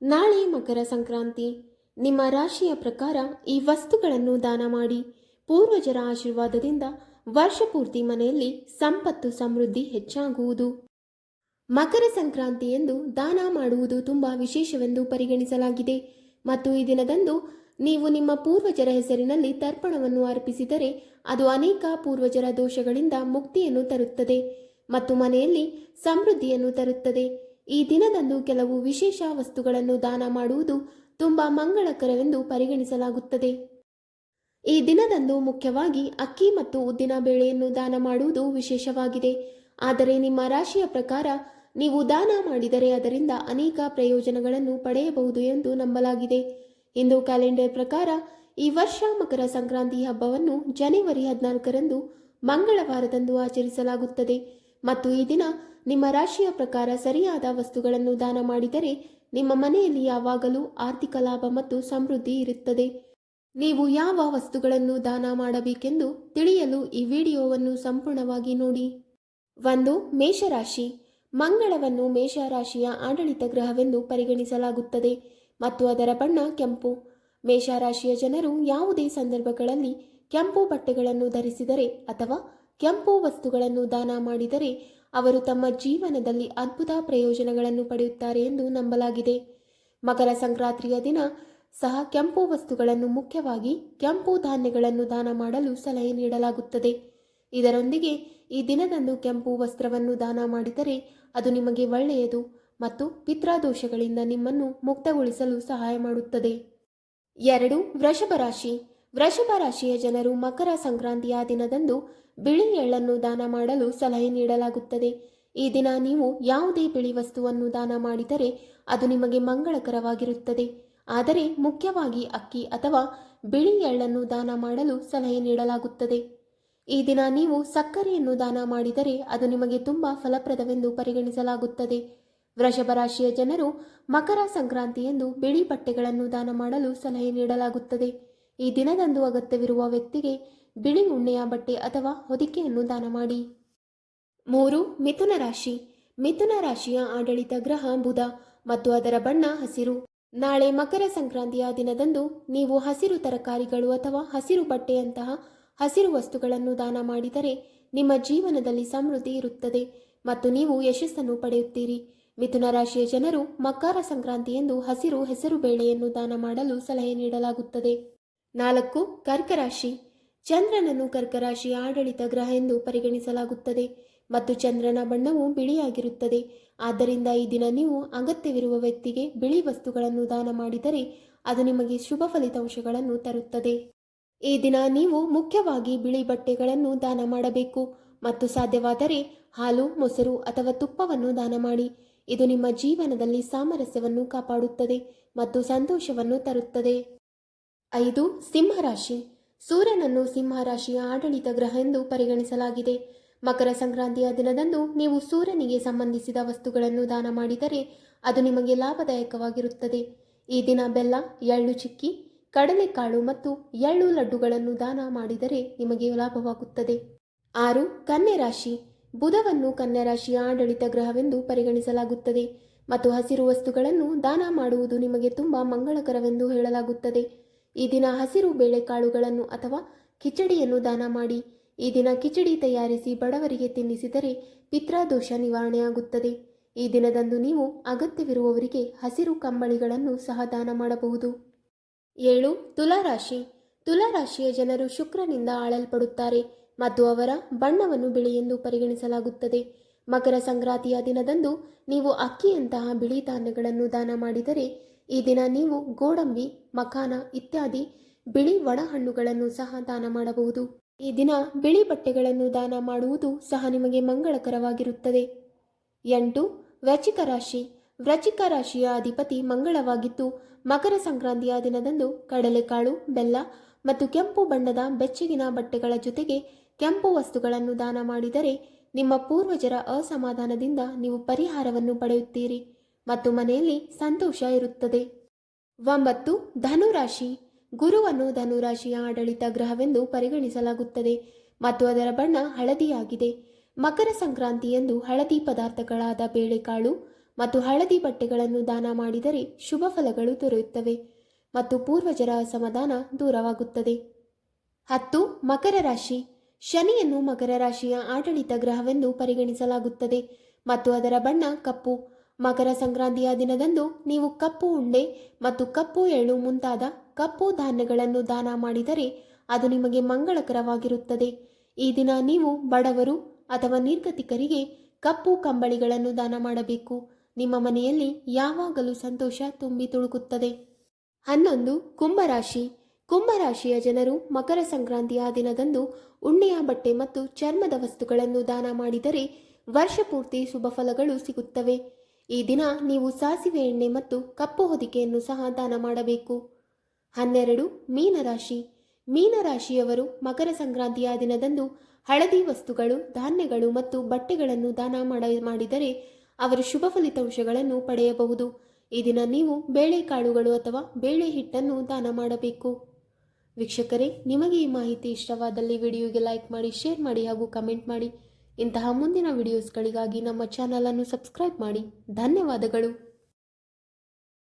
ನಾಳೆ ಮಕರ ಸಂಕ್ರಾಂತಿ. ನಿಮ್ಮ ರಾಶಿಯ ಪ್ರಕಾರ ಈ ವಸ್ತುಗಳನ್ನು ದಾನ ಮಾಡಿ. ಪೂರ್ವಜರ ಆಶೀರ್ವಾದದಿಂದ ವರ್ಷಪೂರ್ತಿ ಮನೆಯಲ್ಲಿ ಸಂಪತ್ತು ಸಮೃದ್ಧಿ ಹೆಚ್ಚಾಗುವುದು. ಮಕರ ಸಂಕ್ರಾಂತಿ ಎಂದು ದಾನ ಮಾಡುವುದು ತುಂಬ ವಿಶೇಷವೆಂದು ಪರಿಗಣಿಸಲಾಗಿದೆ ಮತ್ತು ಈ ದಿನದಂದು ನೀವು ನಿಮ್ಮ ಪೂರ್ವಜರ ಹೆಸರಿನಲ್ಲಿ ತರ್ಪಣವನ್ನು ಅರ್ಪಿಸಿದರೆ ಅದು ಅನೇಕ ಪೂರ್ವಜರ ದೋಷಗಳಿಂದ ಮುಕ್ತಿಯನ್ನು ತರುತ್ತದೆ ಮತ್ತು ಮನೆಯಲ್ಲಿ ಸಮೃದ್ಧಿಯನ್ನು ತರುತ್ತದೆ. ಈ ದಿನದಂದು ಕೆಲವು ವಿಶೇಷ ವಸ್ತುಗಳನ್ನು ದಾನ ಮಾಡುವುದು ತುಂಬ ಮಂಗಳಕರವೆಂದು ಪರಿಗಣಿಸಲಾಗುತ್ತದೆ. ಈ ದಿನದಂದು ಮುಖ್ಯವಾಗಿ ಅಕ್ಕಿ ಮತ್ತು ಉದ್ದಿನ ಬೇಳೆಯನ್ನು ದಾನ ಮಾಡುವುದು ವಿಶೇಷವಾಗಿದೆ. ಆದರೆ ನಿಮ್ಮ ರಾಶಿಯ ಪ್ರಕಾರ ನೀವು ದಾನ ಮಾಡಿದರೆ ಅದರಿಂದ ಅನೇಕ ಪ್ರಯೋಜನಗಳನ್ನು ಪಡೆಯಬಹುದು ಎಂದು ನಂಬಲಾಗಿದೆ. ಹಿಂದೂ ಕ್ಯಾಲೆಂಡರ್ ಪ್ರಕಾರ ಈ ವರ್ಷ ಮಕರ ಸಂಕ್ರಾಂತಿ ಹಬ್ಬವನ್ನು ಜನವರಿ 14ರಂದು ಮಂಗಳವಾರದಂದು ಆಚರಿಸಲಾಗುತ್ತದೆ ಮತ್ತು ಈ ದಿನ ನಿಮ್ಮ ರಾಶಿಯ ಪ್ರಕಾರ ಸರಿಯಾದ ವಸ್ತುಗಳನ್ನು ದಾನ ಮಾಡಿದರೆ ನಿಮ್ಮ ಮನೆಯಲ್ಲಿ ಯಾವಾಗಲೂ ಆರ್ಥಿಕ ಲಾಭ ಮತ್ತು ಸಮೃದ್ಧಿ ಇರುತ್ತದೆ. ನೀವು ಯಾವ ವಸ್ತುಗಳನ್ನು ದಾನ ಮಾಡಬೇಕೆಂದು ತಿಳಿಯಲು ಈ ವಿಡಿಯೋವನ್ನು ಸಂಪೂರ್ಣವಾಗಿ ನೋಡಿ. 1. ಮೇಷರಾಶಿ. ಮಂಗಳವನ್ನು ಮೇಷರಾಶಿಯ ಆಡಳಿತ ಗ್ರಹವೆಂದು ಪರಿಗಣಿಸಲಾಗುತ್ತದೆ ಮತ್ತು ಅದರ ಬಣ್ಣ ಕೆಂಪು. ಮೇಷರಾಶಿಯ ಜನರು ಯಾವುದೇ ಸಂದರ್ಭಗಳಲ್ಲಿ ಕೆಂಪು ಬಟ್ಟೆಗಳನ್ನು ಧರಿಸಿದರೆ ಅಥವಾ ಕೆಂಪು ವಸ್ತುಗಳನ್ನು ದಾನ ಮಾಡಿದರೆ ಅವರು ತಮ್ಮ ಜೀವನದಲ್ಲಿ ಅದ್ಭುತ ಪ್ರಯೋಜನಗಳನ್ನು ಪಡೆಯುತ್ತಾರೆ ಎಂದು ನಂಬಲಾಗಿದೆ. ಮಕರ ಸಂಕ್ರಾಂತಿಯ ದಿನ ಸಹ ಕೆಂಪು ವಸ್ತುಗಳನ್ನು, ಮುಖ್ಯವಾಗಿ ಕೆಂಪು ಧಾನ್ಯಗಳನ್ನು ದಾನ ಮಾಡಲು ಸಲಹೆ ನೀಡಲಾಗುತ್ತದೆ. ಇದರೊಂದಿಗೆ ಈ ದಿನದಂದು ಕೆಂಪು ವಸ್ತ್ರವನ್ನು ದಾನ ಮಾಡಿದರೆ ಅದು ನಿಮಗೆ ಒಳ್ಳೆಯದು ಮತ್ತು ಪಿತೃದೋಷಗಳಿಂದ ನಿಮ್ಮನ್ನು ಮುಕ್ತಗೊಳಿಸಲು ಸಹಾಯ ಮಾಡುತ್ತದೆ. 2. ವೃಷಭ ರಾಶಿ. ವೃಷಭ ರಾಶಿಯ ಜನರು ಮಕರ ಸಂಕ್ರಾಂತಿಯ ದಿನದಂದು ಬಿಳಿ ಎಳ್ಳನ್ನು ದಾನ ಮಾಡಲು ಸಲಹೆ ನೀಡಲಾಗುತ್ತದೆ. ಈ ದಿನ ನೀವು ಯಾವುದೇ ಬಿಳಿ ವಸ್ತುವನ್ನು ದಾನ ಮಾಡಿದರೆ ಅದು ನಿಮಗೆ ಮಂಗಳಕರವಾಗಿರುತ್ತದೆ. ಆದರೆ ಮುಖ್ಯವಾಗಿ ಅಕ್ಕಿ ಅಥವಾ ಬಿಳಿ ಎಳ್ಳನ್ನು ದಾನ ಮಾಡಲು ಸಲಹೆ ನೀಡಲಾಗುತ್ತದೆ. ಈ ದಿನ ನೀವು ಸಕ್ಕರೆಯನ್ನು ದಾನ ಮಾಡಿದರೆ ಅದು ನಿಮಗೆ ತುಂಬ ಫಲಪ್ರದವೆಂದು ಪರಿಗಣಿಸಲಾಗುತ್ತದೆ. ವೃಷಭ ರಾಶಿಯ ಜನರು ಮಕರ ಸಂಕ್ರಾಂತಿಯಂದು ಬಿಳಿ ಬಟ್ಟೆಗಳನ್ನು ದಾನ ಮಾಡಲು ಸಲಹೆ ನೀಡಲಾಗುತ್ತದೆ. ಈ ದಿನದಂದು ಅಗತ್ಯವಿರುವ ವ್ಯಕ್ತಿಗೆ ಬಿಳಿ ಉಣ್ಣೆಯ ಬಟ್ಟೆ ಅಥವಾ ಹೊದಿಕೆಯನ್ನು ದಾನ ಮಾಡಿ. 3. ಮಿಥುನ ರಾಶಿ. ಮಿಥುನ ರಾಶಿಯ ಆಡಳಿತ ಗ್ರಹ ಬುಧ ಮತ್ತು ಅದರ ಬಣ್ಣ ಹಸಿರು. ನಾಳೆ ಮಕರ ಸಂಕ್ರಾಂತಿಯ ದಿನದಂದು ನೀವು ಹಸಿರು ತರಕಾರಿಗಳು ಅಥವಾ ಹಸಿರು ಬಟ್ಟೆಯಂತಹ ಹಸಿರು ವಸ್ತುಗಳನ್ನು ದಾನ ಮಾಡಿದರೆ ನಿಮ್ಮ ಜೀವನದಲ್ಲಿ ಸಮೃದ್ಧಿ ಇರುತ್ತದೆ ಮತ್ತು ನೀವು ಯಶಸ್ಸನ್ನು ಪಡೆಯುತ್ತೀರಿ. ಮಿಥುನ ರಾಶಿಯ ಜನರು ಮಕರ ಸಂಕ್ರಾಂತಿಯಂದು ಹಸಿರು ಹೆಸರು ಬೇಳೆಯನ್ನು ದಾನ ಮಾಡಲು ಸಲಹೆ ನೀಡಲಾಗುತ್ತದೆ. 4. ಕರ್ಕರಾಶಿ. ಚಂದ್ರನನ್ನು ಕರ್ಕರಾಶಿಯ ಆಡಳಿತ ಗ್ರಹ ಎಂದು ಪರಿಗಣಿಸಲಾಗುತ್ತದೆ ಮತ್ತು ಚಂದ್ರನ ಬಣ್ಣವು ಬಿಳಿಯಾಗಿರುತ್ತದೆ. ಆದ್ದರಿಂದ ಈ ದಿನ ನೀವು ಅಗತ್ಯವಿರುವ ವ್ಯಕ್ತಿಗೆ ಬಿಳಿ ವಸ್ತುಗಳನ್ನು ದಾನ ಮಾಡಿದರೆ ಅದು ನಿಮಗೆ ಶುಭ ಫಲಿತಾಂಶಗಳನ್ನು ತರುತ್ತದೆ. ಈ ದಿನ ನೀವು ಮುಖ್ಯವಾಗಿ ಬಿಳಿ ಬಟ್ಟೆಗಳನ್ನು ದಾನ ಮಾಡಬೇಕು ಮತ್ತು ಸಾಧ್ಯವಾದರೆ ಹಾಲು, ಮೊಸರು ಅಥವಾ ತುಪ್ಪವನ್ನು ದಾನ ಮಾಡಿ. ಇದು ನಿಮ್ಮ ಜೀವನದಲ್ಲಿ ಸಾಮರಸ್ಯವನ್ನು ಕಾಪಾಡುತ್ತದೆ ಮತ್ತು ಸಂತೋಷವನ್ನು ತರುತ್ತದೆ. 5. ಸಿಂಹರಾಶಿ. ಸೂರ್ಯನನ್ನು ಸಿಂಹರಾಶಿಯ ಆಡಳಿತ ಗ್ರಹ ಎಂದು ಪರಿಗಣಿಸಲಾಗಿದೆ. ಮಕರ ಸಂಕ್ರಾಂತಿಯ ದಿನದಂದು ನೀವು ಸೂರ್ಯನಿಗೆ ಸಂಬಂಧಿಸಿದ ವಸ್ತುಗಳನ್ನು ದಾನ ಮಾಡಿದರೆ ಅದು ನಿಮಗೆ ಲಾಭದಾಯಕವಾಗಿರುತ್ತದೆ. ಈ ದಿನ ಬೆಲ್ಲ, ಎಳ್ಳು ಚಿಕ್ಕಿ, ಕಡಲೆಕಾಳು ಮತ್ತು ಎಳ್ಳು ಲಡ್ಡುಗಳನ್ನು ದಾನ ಮಾಡಿದರೆ ನಿಮಗೆ ಲಾಭವಾಗುತ್ತದೆ. 6. ಕನ್ಯಾ ರಾಶಿ. ಬುಧವನ್ನು ಕನ್ಯಾ ರಾಶಿಯ ಆಡಳಿತ ಗ್ರಹವೆಂದು ಪರಿಗಣಿಸಲಾಗುತ್ತದೆ ಮತ್ತು ಹಸಿರು ವಸ್ತುಗಳನ್ನು ದಾನ ಮಾಡುವುದು ನಿಮಗೆ ತುಂಬ ಮಂಗಳಕರವೆಂದು ಹೇಳಲಾಗುತ್ತದೆ. ಈ ದಿನ ಹಸಿರು ಬೇಳೆಕಾಳುಗಳನ್ನು ಅಥವಾ ಕಿಚಡಿಯನ್ನು ದಾನ ಮಾಡಿ. ಈ ದಿನ ಕಿಚಡಿ ತಯಾರಿಸಿ ಬಡವರಿಗೆ ತಿನ್ನಿಸಿದರೆ ಪಿತೃದೋಷ ನಿವಾರಣೆಯಾಗುತ್ತದೆ. ಈ ದಿನದಂದು ನೀವು ಅಗತ್ಯವಿರುವವರಿಗೆ ಹಸಿರು ಕಂಬಳಿಗಳನ್ನು ಸಹ ದಾನ ಮಾಡಬಹುದು. 7. ತುಲಾರಾಶಿ. ತುಲಾರಾಶಿಯ ಜನರು ಶುಕ್ರನಿಂದ ಆಳಲ್ಪಡುತ್ತಾರೆ ಮತ್ತು ಅವರ ಬಣ್ಣವನ್ನು ಬಿಳಿ ಎಂದು ಪರಿಗಣಿಸಲಾಗುತ್ತದೆ. ಮಕರ ಸಂಕ್ರಾಂತಿಯ ದಿನದಂದು ನೀವು ಅಕ್ಕಿಯಂತಹ ಬಿಳಿ ಧಾನ್ಯಗಳನ್ನು ದಾನ ಮಾಡಿದರೆ ಈ ದಿನ ನೀವು ಗೋಡಂಬಿ, ಮಖಾನ ಇತ್ಯಾದಿ ಬಿಳಿ ಒಣಹಣ್ಣುಗಳನ್ನು ಸಹ ದಾನ ಮಾಡಬಹುದು. ಈ ದಿನ ಬಿಳಿ ಬಟ್ಟೆಗಳನ್ನು ದಾನ ಮಾಡುವುದು ಸಹ ನಿಮಗೆ ಮಂಗಳಕರವಾಗಿರುತ್ತದೆ. 8. ವೃಶ್ಚಿಕ ರಾಶಿ. ವೃಶ್ಚಿಕ ರಾಶಿಯ ಅಧಿಪತಿ ಮಂಗಳವಾಗಿದ್ದು ಮಕರ ಸಂಕ್ರಾಂತಿಯ ದಿನದಂದು ಕಡಲೆಕಾಳು, ಬೆಲ್ಲ ಮತ್ತು ಕೆಂಪು ಬಣ್ಣದ ಬೆಚ್ಚಗಿನ ಬಟ್ಟೆಗಳ ಜೊತೆಗೆ ಕೆಂಪು ವಸ್ತುಗಳನ್ನು ದಾನ ಮಾಡಿದರೆ ನಿಮ್ಮ ಪೂರ್ವಜರ ಅಸಮಾಧಾನದಿಂದ ನೀವು ಪರಿಹಾರವನ್ನು ಪಡೆಯುತ್ತೀರಿ ಮತ್ತು ಮನೆಯಲ್ಲಿ ಸಂತೋಷ ಇರುತ್ತದೆ. 9. ಧನುರಾಶಿ. ಗುರುವನ್ನು ಧನುರಾಶಿಯ ಆಡಳಿತ ಗ್ರಹವೆಂದು ಪರಿಗಣಿಸಲಾಗುತ್ತದೆ ಮತ್ತು ಅದರ ಬಣ್ಣ ಹಳದಿಯಾಗಿದೆ. ಮಕರ ಸಂಕ್ರಾಂತಿಯಂದು ಹಳದಿ ಪದಾರ್ಥಗಳಾದ ಬೇಳೆಕಾಳು ಮತ್ತು ಹಳದಿ ಬಟ್ಟೆಗಳನ್ನು ದಾನ ಮಾಡಿದರೆ ಶುಭ ಫಲಗಳು ದೊರೆಯುತ್ತವೆ ಮತ್ತು ಪೂರ್ವಜರ ಅಸಮಾಧಾನ ದೂರವಾಗುತ್ತದೆ. 10. ಮಕರ ರಾಶಿ. ಶನಿಯನ್ನು ಮಕರ ರಾಶಿಯ ಆಡಳಿತ ಗ್ರಹವೆಂದು ಪರಿಗಣಿಸಲಾಗುತ್ತದೆ ಮತ್ತು ಅದರ ಬಣ್ಣ ಕಪ್ಪು. ಮಕರ ಸಂಕ್ರಾಂತಿಯ ದಿನದಂದು ನೀವು ಕಪ್ಪು ಉಂಡೆ ಮತ್ತು ಕಪ್ಪು ಎಳ್ಳು ಮುಂತಾದ ಕಪ್ಪು ಧಾನ್ಯಗಳನ್ನು ದಾನ ಮಾಡಿದರೆ ಅದು ನಿಮಗೆ ಮಂಗಳಕರವಾಗಿರುತ್ತದೆ. ಈ ದಿನ ನೀವು ಬಡವರು ಅಥವಾ ನಿರ್ಗತಿಕರಿಗೆ ಕಪ್ಪು ಕಂಬಳಿಗಳನ್ನು ದಾನ ಮಾಡಬೇಕು. ನಿಮ್ಮ ಮನೆಯಲ್ಲಿ ಯಾವಾಗಲೂ ಸಂತೋಷ ತುಂಬಿ ತುಳುಕುತ್ತದೆ. 11. ಕುಂಭರಾಶಿ. ಕುಂಭರಾಶಿಯ ಜನರು ಮಕರ ಸಂಕ್ರಾಂತಿಯ ದಿನದಂದು ಉಣ್ಣೆಯ ಬಟ್ಟೆ ಮತ್ತು ಚರ್ಮದ ವಸ್ತುಗಳನ್ನು ದಾನ ಮಾಡಿದರೆ ವರ್ಷಪೂರ್ತಿ ಶುಭ ಫಲಗಳು ಸಿಗುತ್ತವೆ. ಈ ದಿನ ನೀವು ಸಾಸಿವೆ ಎಣ್ಣೆ ಮತ್ತು ಕಪ್ಪು ಹೊದಿಕೆಯನ್ನು ಸಹ ದಾನ ಮಾಡಬೇಕು. 12. ಮೀನರಾಶಿ. ಮೀನರಾಶಿಯವರು ಮಕರ ಸಂಕ್ರಾಂತಿಯ ದಿನದಂದು ಹಳದಿ ವಸ್ತುಗಳು, ಧಾನ್ಯಗಳು ಮತ್ತು ಬಟ್ಟೆಗಳನ್ನು ದಾನ ಮಾಡಿದರೆ ಅವರು ಶುಭ ಫಲಿತಾಂಶಗಳನ್ನು ಪಡೆಯಬಹುದು. ಈ ದಿನ ನೀವು ಬೇಳೆಕಾಳುಗಳು ಅಥವಾ ಬೇಳೆ ಹಿಟ್ಟನ್ನು ದಾನ ಮಾಡಬೇಕು. ವೀಕ್ಷಕರೇ, ನಿಮಗೆ ಈ ಮಾಹಿತಿ ಇಷ್ಟವಾದಲ್ಲಿ ವಿಡಿಯೋಗೆ ಲೈಕ್ ಮಾಡಿ, ಶೇರ್ ಮಾಡಿ ಹಾಗೂ ಕಮೆಂಟ್ ಮಾಡಿ. ಇಂತಹ ಮುಂದಿನ ವಿಡಿಯೋಸ್ಗಳಿಗಾಗಿ ನಮ್ಮ ಚಾನಲನ್ನು ಸಬ್ಸ್ಕ್ರೈಬ್ ಮಾಡಿ. ಧನ್ಯವಾದಗಳು.